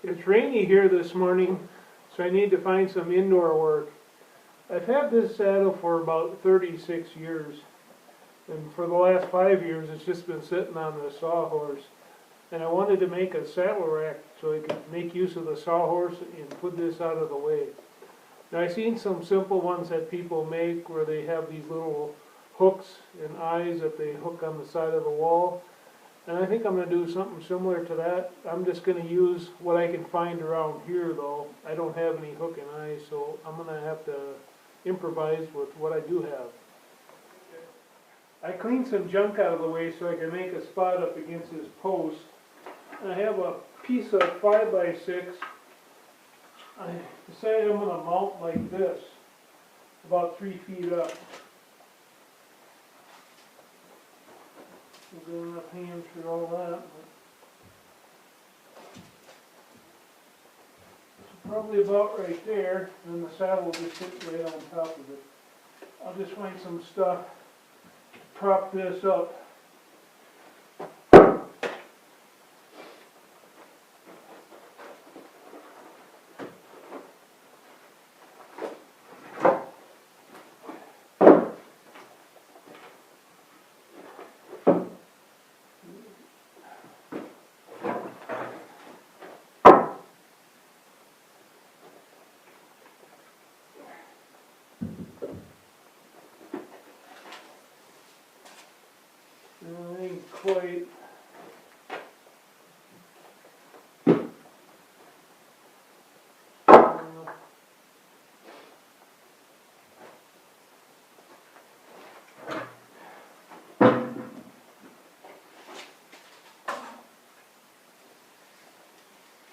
It's rainy here this morning, so I need to find some indoor work. I've had this saddle for about 36 years, and for the last 5 years it's just been sitting on the sawhorse. And I wanted to make a saddle rack so I could make use of the sawhorse and put this out of the way. Now I've seen some simple ones that people make where they have these little hooks and eyes that they hook on the side of the wall. And I think I'm going to do something similar to that. I'm just going to use what I can find around here though. I don't have any hook and eyes, so I'm going to have to improvise with what I do have. I cleaned some junk out of the way so I can make a spot up against this post. I have a piece of 5x6. I decided I'm going to mount like this, about 3 feet up. We'll get enough hands for all that. It's probably about right there, and the saddle will just sit right on top of it. I'll just find some stuff to prop this up. I ain't quite.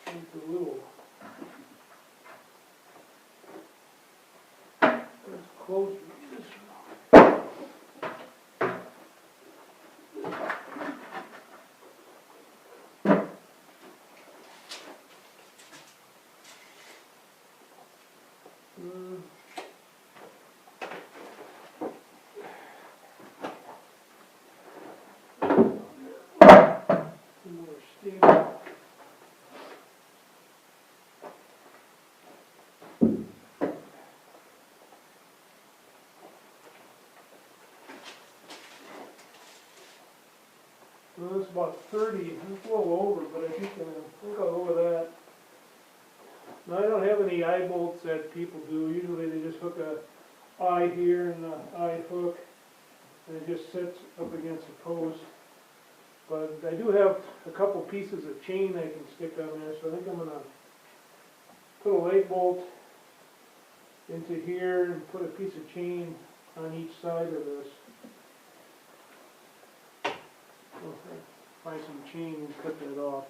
It's a little. It's closer. More stable. Well, it's about 30. It's a little over, but I think I'll go with that. Now, I don't have any eye bolts that people do. Usually they just hook a eye here and an eye hook, and it just sits up against the post. But I do have a couple pieces of chain I can stick on there, so I think I'm going to put a light bolt into here and put a piece of chain on each side of this. Okay. Find some chain and cut that off.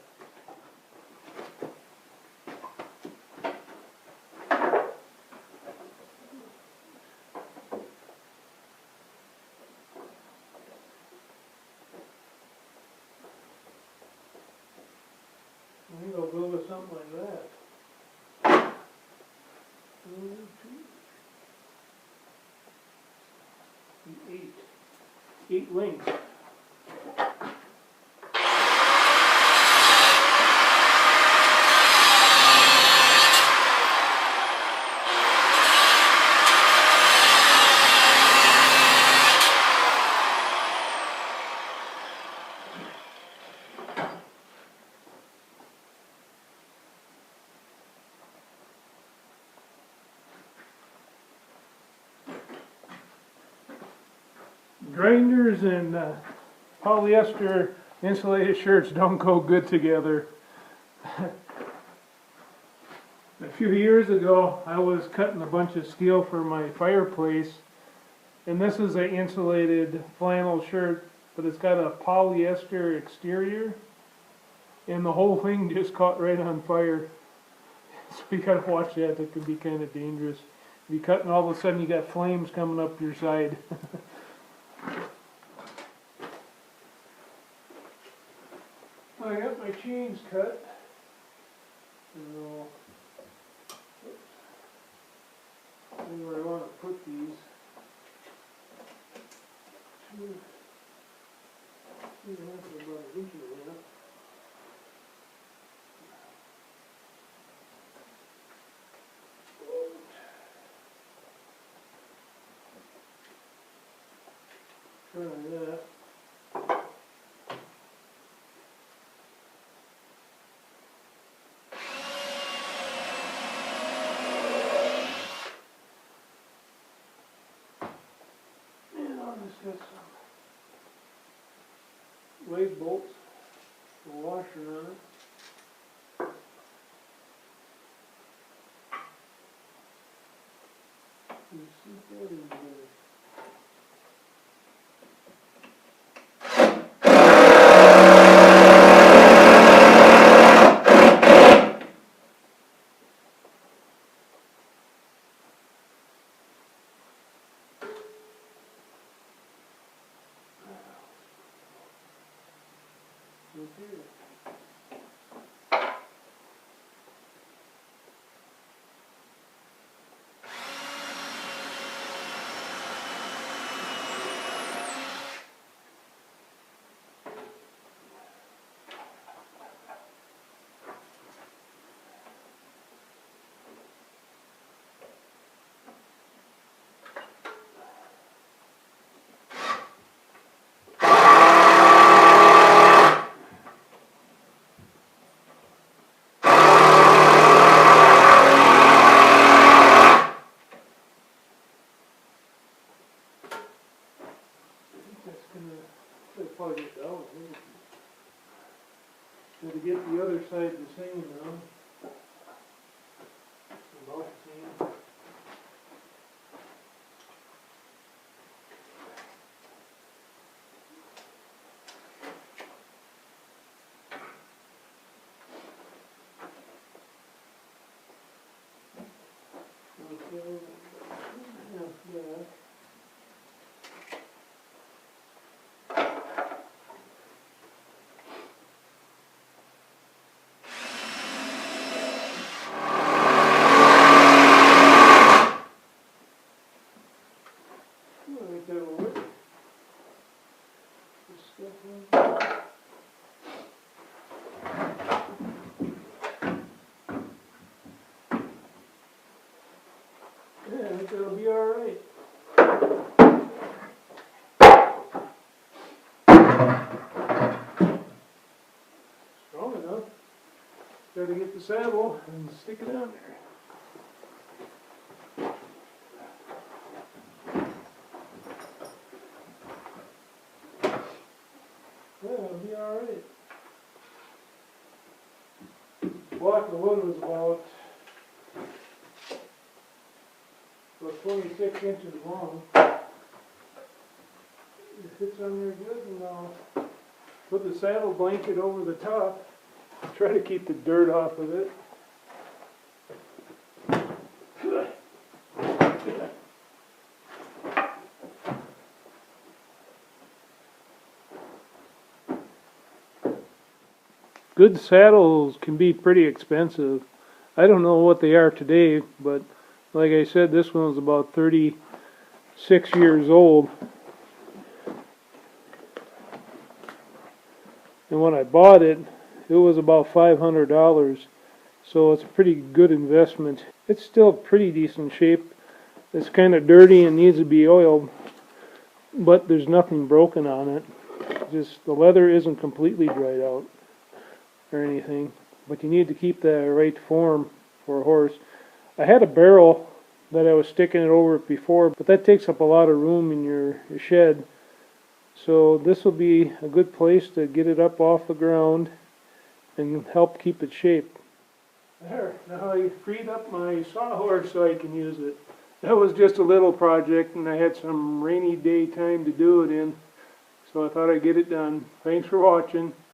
I think I'll go with something like that. 1, 2, 8 links. Grinders and polyester insulated shirts don't go good together. A few years ago, I was cutting a bunch of steel for my fireplace, and this is an insulated flannel shirt, but it's got a polyester exterior, and the whole thing just caught right on fire. So you gotta watch that. That could be kind of dangerous. If you cut and all of a sudden you got flames coming up your side. I got my chains cut. So, see where I want to put these. That's about an inch and a half. Try that. And I'll just get some leg bolts, a washer on it. You see that in there. Okay. That's gonna probably get down here. Got to get the other side the same now. About the same. Okay. Yeah, yeah. I think that'll work. Just step in. Yeah, I think that'll be alright. Strong enough. Got to get the saddle and stick it on there. Yeah, it'll be alright. Block of wood was about 26 inches long. It fits on there good, and I'll put the saddle blanket over the top. Try to keep the dirt off of it. Good saddles can be pretty expensive. I don't know what they are today, but like I said, this one was about 36 years old. And when I bought it, it was about $500. So it's a pretty good investment. It's still pretty decent shape. It's kind of dirty and needs to be oiled, but there's nothing broken on it. Just the leather isn't completely dried out or anything, but you need to keep the right form for a horse. I had a barrel that I was sticking it over before, but that takes up a lot of room in your shed. So this will be a good place to get it up off the ground and help keep it shaped. There, now I freed up my sawhorse so I can use it. That was just a little project, and I had some rainy day time to do it in, so I thought I'd get it done. Thanks for watching.